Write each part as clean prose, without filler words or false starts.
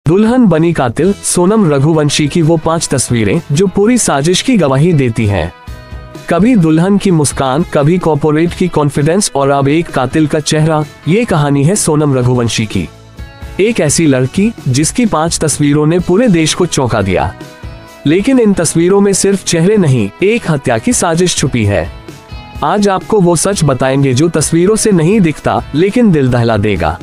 दुल्हन बनी कातिल, सोनम रघुवंशी की वो 5 तस्वीरें जो पूरी साजिश की गवाही देती हैं। कभी दुल्हन की मुस्कान, कभी कॉर्पोरेट की कॉन्फिडेंस और अब एक कातिल का चेहरा। ये कहानी है सोनम रघुवंशी की, एक ऐसी लड़की जिसकी 5 तस्वीरों ने पूरे देश को चौंका दिया। लेकिन इन तस्वीरों में सिर्फ चेहरे नहीं, एक हत्या की साजिश छुपी है। आज आपको वो सच बताएंगे जो तस्वीरों से नहीं दिखता लेकिन दिल दहला देगा।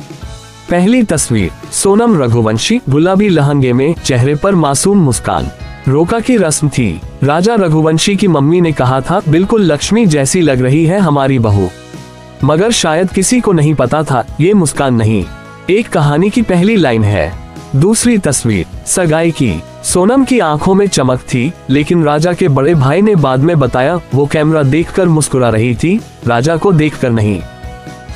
पहली तस्वीर, सोनम रघुवंशी गुलाबी लहंगे में, चेहरे पर मासूम मुस्कान। रोका की रस्म थी। राजा रघुवंशी की मम्मी ने कहा था, बिल्कुल लक्ष्मी जैसी लग रही है हमारी बहू। मगर शायद किसी को नहीं पता था ये मुस्कान नहीं, एक कहानी की पहली लाइन है। दूसरी तस्वीर, सगाई की। सोनम की आंखों में चमक थी, लेकिन राजा के बड़े भाई ने बाद में बताया वो कैमरा देखकर मुस्कुरा रही थी, राजा को देखकर नहीं।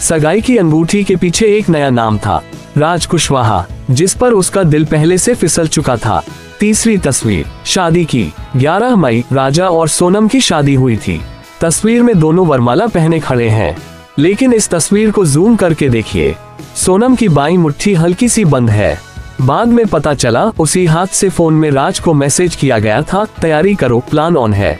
सगाई की अंगूठी के पीछे एक नया नाम था, राज कुशवाहा, जिस पर उसका दिल पहले से फिसल चुका था। तीसरी तस्वीर, शादी की। 11 मई राजा और सोनम की शादी हुई थी। तस्वीर में दोनों वरमाला पहने खड़े हैं, लेकिन इस तस्वीर को जूम करके देखिए, सोनम की बाईं मुट्ठी हल्की सी बंद है। बाद में पता चला उसी हाथ से फोन में राज को मैसेज किया गया था, तैयारी करो, प्लान ऑन है।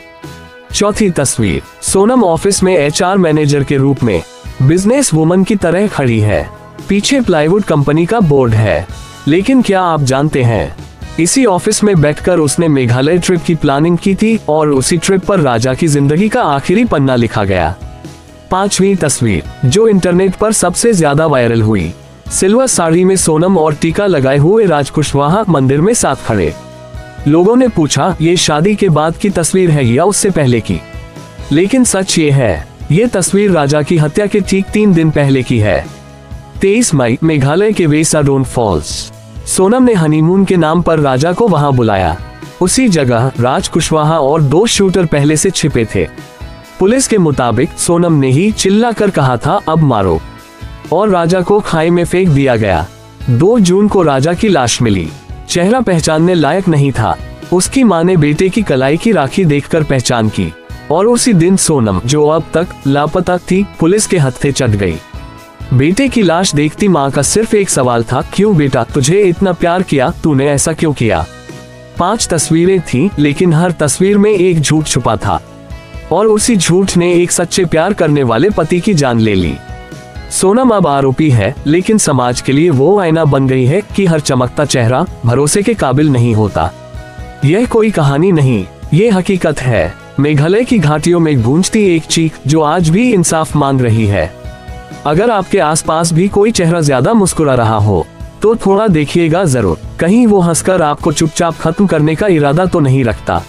चौथी तस्वीर, सोनम ऑफिस में HR मैनेजर के रूप में बिजनेस वुमन की तरह खड़ी है। पीछे प्लाईवुड कंपनी का बोर्ड है। लेकिन क्या आप जानते हैं, इसी ऑफिस में बैठकर उसने मेघालय ट्रिप की प्लानिंग की थी और उसी ट्रिप पर राजा की जिंदगी का आखिरी पन्ना लिखा गया। पांचवी तस्वीर, जो इंटरनेट पर सबसे ज्यादा वायरल हुई, सिल्वर साड़ी में सोनम और टीका लगाए हुए राज कुशवाहा मंदिर में साथ खड़े। लोगों ने पूछा ये शादी के बाद की तस्वीर है या उससे पहले की, लेकिन सच ये है, ये तस्वीर राजा की हत्या के ठीक 3 दिन पहले की है। 23 मई मेघालय के वेसाडोन फॉल्स, सोनम ने हनीमून के नाम पर राजा को वहां बुलाया। उसी जगह राज कुशवाहा और 2 शूटर पहले से छिपे थे। पुलिस के मुताबिक सोनम ने ही चिल्ला कर कहा था अब मारो, और राजा को खाई में फेंक दिया गया। 2 जून को राजा की लाश मिली। चेहरा पहचानने लायक नहीं था। उसकी मां ने बेटे की कलाई की राखी देखकर पहचान की, और उसी दिन सोनम, जो अब तक लापता थी, पुलिस के हत्थे चढ़ गई। बेटे की लाश देखती मां का सिर्फ एक सवाल था, क्यों बेटा, तुझे इतना प्यार किया, तूने ऐसा क्यों किया। 5 तस्वीरें थीं, लेकिन हर तस्वीर में एक झूठ छुपा था, और उसी झूठ ने एक सच्चे प्यार करने वाले पति की जान ले ली। सोनम अब आरोपी है, लेकिन समाज के लिए वो आईना बन गई है कि हर चमकता चेहरा भरोसे के काबिल नहीं होता। यह कोई कहानी नहीं, ये हकीकत है। मेघालय की घाटियों में गूंजती एक चीख जो आज भी इंसाफ मांग रही है। अगर आपके आसपास भी कोई चेहरा ज्यादा मुस्कुरा रहा हो तो थोड़ा देखिएगा जरूर, कहीं वो हंसकर आपको चुपचाप खत्म करने का इरादा तो नहीं रखता।